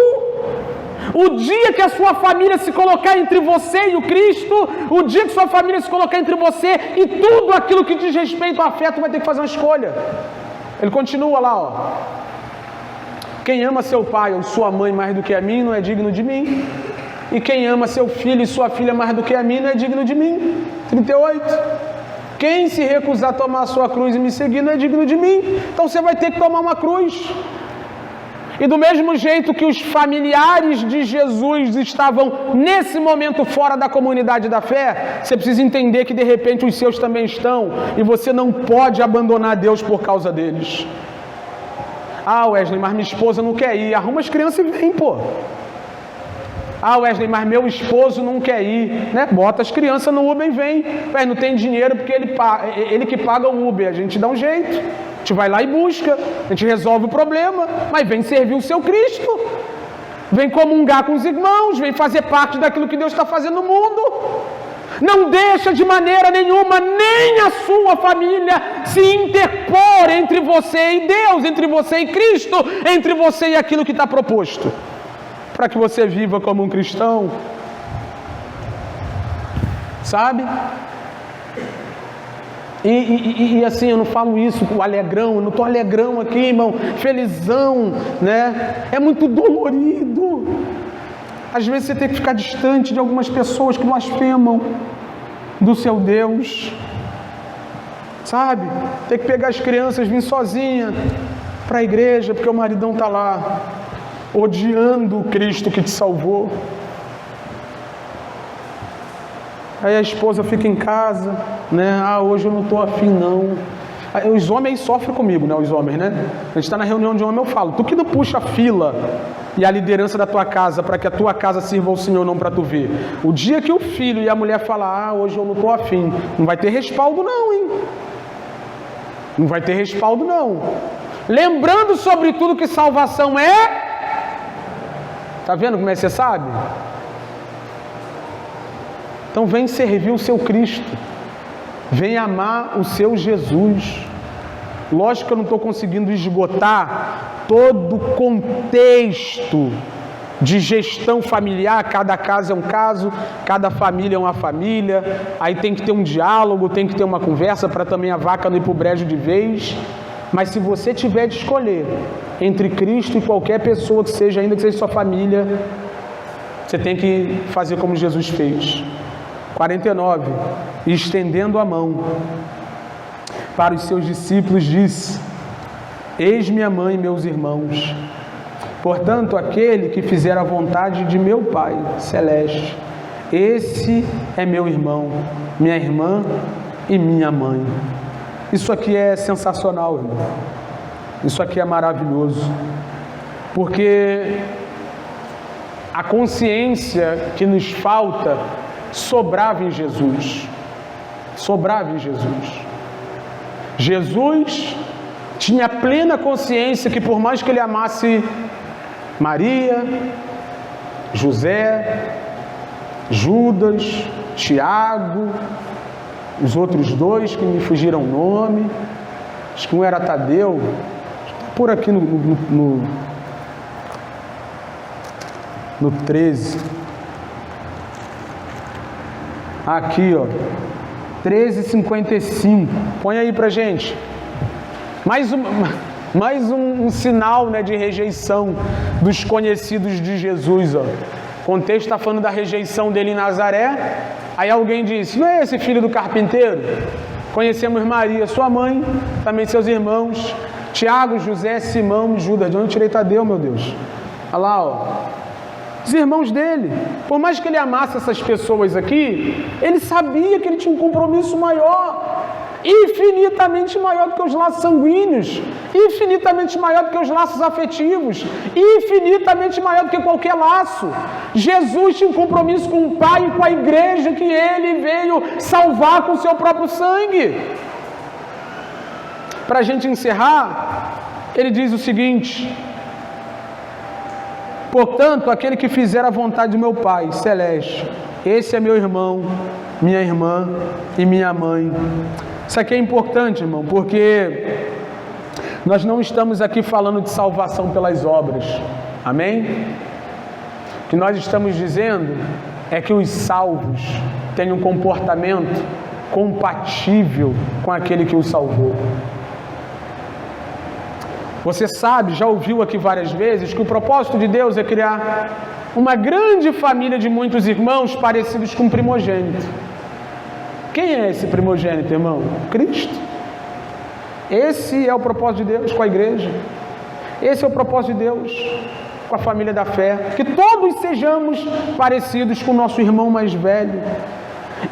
o dia que a sua família se colocar entre você e o Cristo, o dia que sua família se colocar entre você e tudo aquilo que diz respeito ao afeto, vai ter que fazer uma escolha. Ele continua lá, ó. Quem ama seu pai ou sua mãe mais do que a mim não é digno de mim. E quem ama seu filho e sua filha mais do que a mim não é digno de mim. 38. Quem se recusar a tomar a sua cruz e me seguir não é digno de mim. Então você vai ter que tomar uma cruz. E do mesmo jeito que os familiares de Jesus estavam nesse momento fora da comunidade da fé, você precisa entender que de repente os seus também estão, e você não pode abandonar Deus por causa deles. Ah, Wesley, mas minha esposa não quer ir. Arruma as crianças e vem, pô. Ah, Wesley, mas meu esposo não quer ir, né? Bota as crianças no Uber e vem. Ué, não tem dinheiro porque ele que paga o Uber, a gente dá um jeito. A gente vai lá e busca, a gente resolve o problema, mas vem servir o seu Cristo, vem comungar com os irmãos, vem fazer parte daquilo que Deus está fazendo no mundo. Não deixa de maneira nenhuma, nem a sua família, se interpor entre você e Deus, entre você e Cristo, entre você e aquilo que está proposto, para que você viva como um cristão, sabe? E assim, eu não falo isso com alegrão, eu não estou alegrão aqui, irmão, felizão, né? É muito dolorido. Às vezes você tem que ficar distante de algumas pessoas que blasfemam do seu Deus, sabe? Tem que pegar as crianças, vir sozinha para a igreja, porque o maridão está lá, odiando o Cristo que te salvou. Aí a esposa fica em casa, né? Ah, hoje eu não estou afim, não. Aí, os homens sofrem comigo, né? Os homens, né? A gente está na reunião de homem, eu falo, tu que não puxa a fila e a liderança da tua casa para que a tua casa sirva ao Senhor, não para tu ver. O dia que o filho e a mulher falar, ah, hoje eu não estou afim, não vai ter respaldo não, hein? Não vai ter respaldo não. Lembrando sobretudo que salvação é... Tá vendo como é que você sabe? Então vem servir o seu Cristo, vem amar o seu Jesus. Lógico que eu não estou conseguindo esgotar todo o contexto de gestão familiar, cada caso é um caso, cada família é uma família, aí tem que ter um diálogo, tem que ter uma conversa para também a vaca não ir para o brejo de vez. Mas se você tiver de escolher entre Cristo e qualquer pessoa que seja, ainda que seja sua família, você tem que fazer como Jesus fez. 49, e estendendo a mão para os seus discípulos, disse: eis minha mãe e meus irmãos. Portanto, aquele que fizer a vontade de meu Pai celeste, esse é meu irmão, minha irmã e minha mãe. Isso aqui é sensacional, irmão. Isso aqui é maravilhoso, porque a consciência que nos falta sobrava em Jesus. Sobrava em Jesus. Jesus tinha plena consciência que por mais que ele amasse Maria, José, Judas, Tiago, os outros dois que me fugiram o nome, acho que um era Tadeu, por aqui no 13, Aqui, ó. 13:55. Põe aí pra gente. Mais um sinal, né, de rejeição dos conhecidos de Jesus, ó. O contexto está falando da rejeição dele em Nazaré. Aí alguém disse: não é esse filho do carpinteiro? Conhecemos Maria, sua mãe, também seus irmãos, Tiago, José, Simão e Judas. De onde eu tirei Tadeu, meu Deus? Olha lá, ó. Os irmãos dele. Por mais que ele amasse essas pessoas aqui, ele sabia que ele tinha um compromisso maior, infinitamente maior do que os laços sanguíneos, infinitamente maior do que os laços afetivos, infinitamente maior do que qualquer laço. Jesus tinha um compromisso com o Pai e com a igreja que ele veio salvar com o seu próprio sangue. Para a gente encerrar, ele diz o seguinte: portanto, aquele que fizer a vontade do meu Pai celeste, esse é meu irmão, minha irmã e minha mãe. Isso aqui é importante, irmão, porque nós não estamos aqui falando de salvação pelas obras, amém? O que nós estamos dizendo é que os salvos têm um comportamento compatível com aquele que os salvou. Você sabe, já ouviu aqui várias vezes, que o propósito de Deus é criar uma grande família de muitos irmãos parecidos com o primogênito. Quem é esse primogênito, irmão? Cristo. Esse é o propósito de Deus com a igreja. Esse é o propósito de Deus com a família da fé. Que todos sejamos parecidos com o nosso irmão mais velho.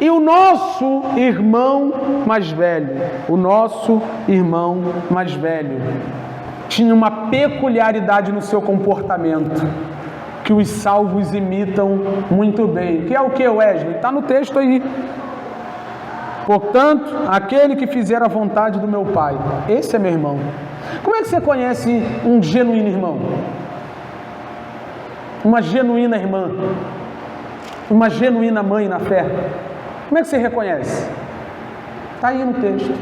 E o nosso irmão mais velho, tinha uma peculiaridade no seu comportamento, que os salvos imitam muito bem. Que é o que, Wesley? Está no texto aí. Portanto, aquele que fizer a vontade do meu Pai, esse é meu irmão. Como é que você conhece um genuíno irmão? Uma genuína irmã? Uma genuína mãe na fé? Como é que você reconhece? Está aí no texto.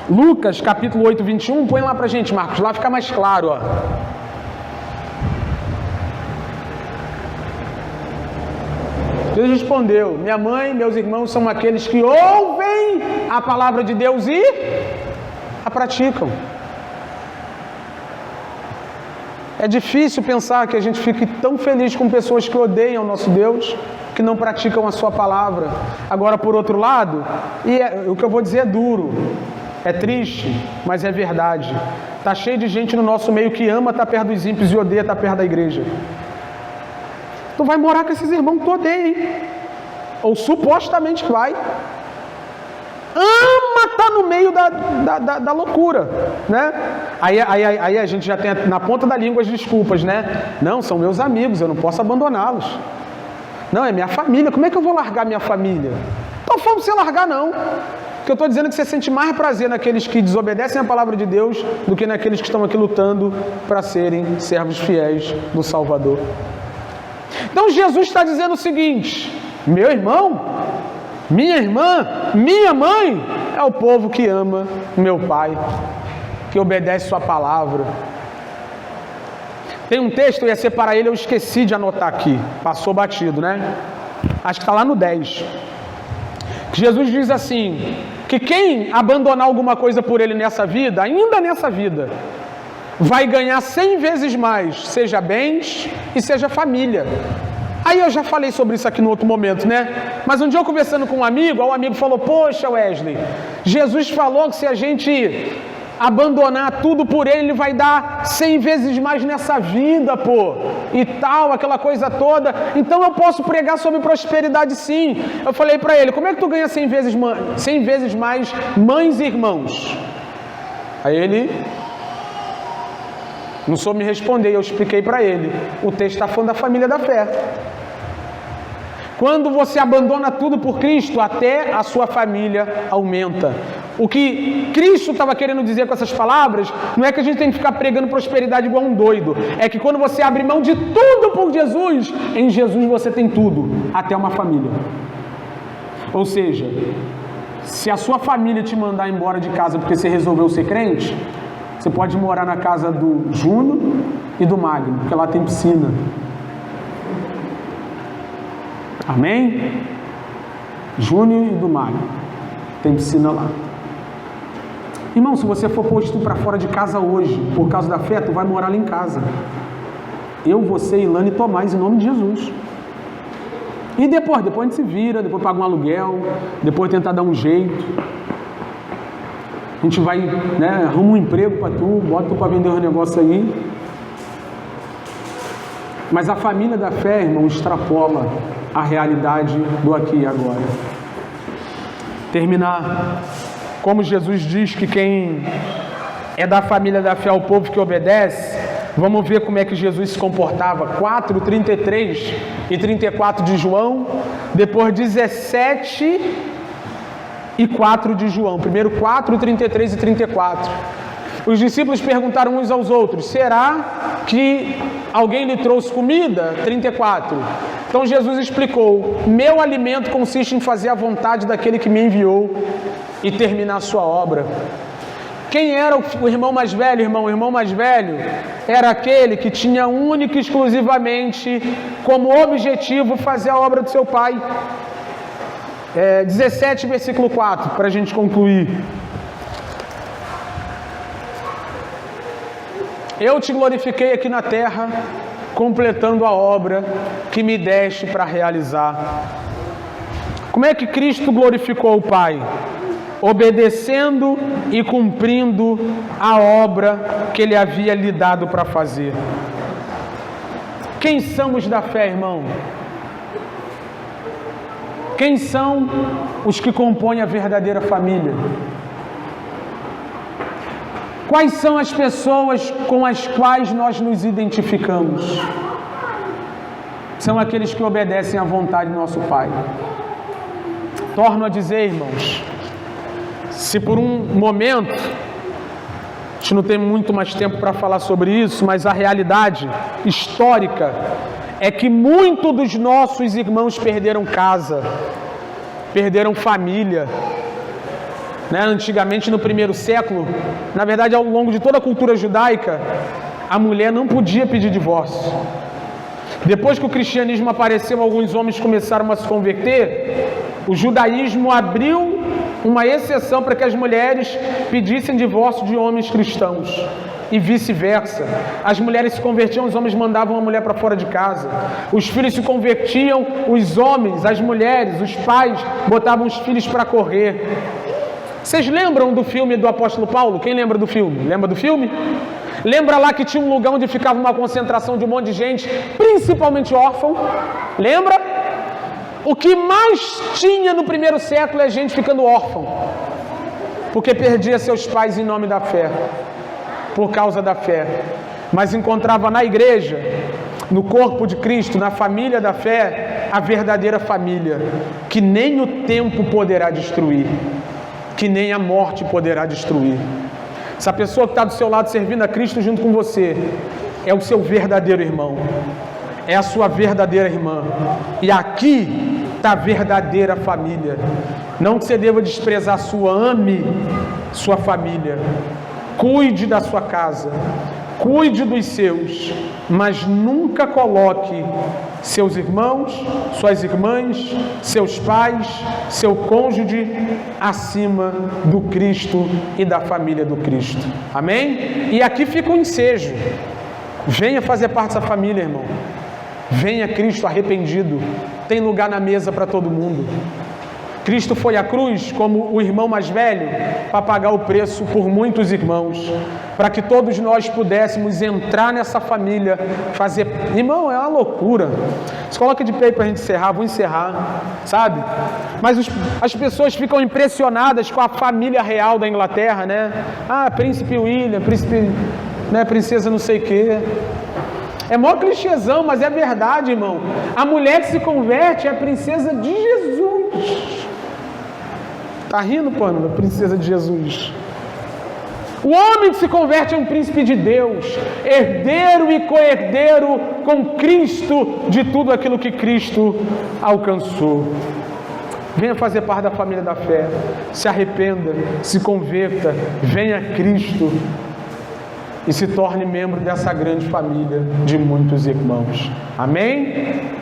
Lucas, capítulo 8, 21, põe lá pra gente, Marcos, lá fica mais claro, ó. Jesus respondeu: minha mãe e meus irmãos são aqueles que ouvem a palavra de Deus e a praticam. É difícil pensar que a gente fique tão feliz com pessoas que odeiam o nosso Deus, que não praticam a sua palavra. Agora, por outro lado, o que eu vou dizer é duro, é triste, mas é verdade. Está cheio de gente no nosso meio que ama estar perto dos ímpios e odeia estar perto da igreja. Tu vai morar com esses irmãos que tu odeia, hein? Ou supostamente vai. Ama estar no meio da loucura, né? Aí a gente já tem na ponta da língua as desculpas, né? Não, são meus amigos, eu não posso abandoná-los. Não, é minha família, como é que eu vou largar minha família? Então vamos você largar não. Porque eu estou dizendo que você sente mais prazer naqueles que desobedecem a palavra de Deus do que naqueles que estão aqui lutando para serem servos fiéis do Salvador. Então Jesus está dizendo o seguinte: meu irmão, minha irmã, minha mãe é o povo que ama meu Pai, que obedece sua palavra. Tem um texto, eu ia separar ele, eu esqueci de anotar aqui, passou batido, né? Acho que está lá no 10. Jesus diz assim, que quem abandonar alguma coisa por ele nessa vida, ainda nessa vida, vai ganhar 100 vezes mais, seja bens e seja família. Aí eu já falei sobre isso aqui no outro momento, né? Mas um dia eu conversando com um amigo, aí o amigo falou: poxa, Wesley, Jesus falou que se a gente abandonar tudo por ele vai dar 100 vezes mais nessa vida, pô, e tal, aquela coisa toda. Então eu posso pregar sobre prosperidade sim. Eu falei para ele: como é que tu ganha 100 vezes mais mães e irmãos? Aí ele não soube me responder, eu expliquei para ele. O texto está falando da família da fé. Quando você abandona tudo por Cristo, até a sua família aumenta. O que Cristo estava querendo dizer com essas palavras, não é que a gente tem que ficar pregando prosperidade igual um doido. É que quando você abre mão de tudo por Jesus, em Jesus você tem tudo, até uma família. Ou seja, se a sua família te mandar embora de casa porque você resolveu ser crente, você pode morar na casa do Júnior e do Magno, porque lá tem piscina. Amém? Junho e do Maio. Tem piscina lá. Irmão, se você for posto para fora de casa hoje, por causa da fé, tu vai morar lá em casa. Eu, você, Ilane e Tomás, em nome de Jesus. E depois a gente se vira, depois paga um aluguel, depois tentar dar um jeito. A gente vai, arruma um emprego para tu, bota tu para vender um negócio aí. Mas a família da fé, irmão, extrapola a realidade do aqui e agora. Terminar. Como Jesus diz que quem é da família da fé é o povo que obedece, vamos ver como é que Jesus se comportava. 4, 33 e 34 de João, depois 17 e 4 de João. Primeiro 4, 33 e 34. Os discípulos perguntaram uns aos outros: será que alguém lhe trouxe comida? 34. Então Jesus explicou: meu alimento consiste em fazer a vontade daquele que me enviou e terminar a sua obra. Quem era o irmão mais velho, irmão? O irmão mais velho era aquele que tinha única e exclusivamente como objetivo fazer a obra do seu pai. 17, versículo 4, para a gente concluir. Eu te glorifiquei aqui na terra, completando a obra que me deste para realizar. Como é que Cristo glorificou o Pai? Obedecendo e cumprindo a obra que Ele havia lhe dado para fazer. Quem são os da fé, irmão? Quem são os que compõem a verdadeira família? Quais são as pessoas com as quais nós nos identificamos? São aqueles que obedecem à vontade do nosso Pai. Torno a dizer, irmãos, se por um momento, a gente não tem muito mais tempo para falar sobre isso, mas a realidade histórica é que muitos dos nossos irmãos perderam casa, perderam família. Antigamente, no primeiro século, na verdade, ao longo de toda a cultura judaica, a mulher não podia pedir divórcio. Depois que o cristianismo apareceu, alguns homens começaram a se converter, o judaísmo abriu uma exceção para que as mulheres pedissem divórcio de homens cristãos e vice-versa. As mulheres se convertiam, os homens mandavam a mulher para fora de casa. Os filhos se convertiam, os homens, as mulheres, os pais botavam os filhos para correr. Vocês lembram do filme do apóstolo Paulo? Quem lembra do filme? Lembra do filme? Lembra lá que tinha um lugar onde ficava uma concentração de um monte de gente, principalmente órfão? Lembra? O que mais tinha no primeiro século é gente ficando órfão, porque perdia seus pais em nome da fé, por causa da fé. Mas encontrava na igreja, no corpo de Cristo, na família da fé, a verdadeira família, que nem o tempo poderá destruir, que nem a morte poderá destruir. Essa pessoa que está do seu lado servindo a Cristo junto com você é o seu verdadeiro irmão, é a sua verdadeira irmã. E aqui está a verdadeira família. Não que você deva desprezar ame sua família, cuide da sua casa, cuide dos seus, mas nunca coloque seus irmãos, suas irmãs, seus pais, seu cônjuge acima do Cristo e da família do Cristo. Amém? E aqui fica um ensejo. Venha fazer parte dessa família, irmão. Venha Cristo arrependido. Tem lugar na mesa para todo mundo. Cristo foi à cruz como o irmão mais velho para pagar o preço por muitos irmãos, para que todos nós pudéssemos entrar nessa família, fazer... Irmão, é uma loucura. Se coloca de pé aí para a gente encerrar, vou encerrar, sabe? Mas as pessoas ficam impressionadas com a família real da Inglaterra, né? Ah, príncipe William, príncipe, princesa não sei o quê. É mó clichêzão, mas é verdade, irmão. A mulher que se converte é a princesa de Jesus. Tá rindo, pano, da princesa de Jesus? O homem que se converte é um príncipe de Deus, herdeiro e co-herdeiro com Cristo de tudo aquilo que Cristo alcançou. Venha fazer parte da família da fé, se arrependa, se converta, venha a Cristo e se torne membro dessa grande família de muitos irmãos. Amém?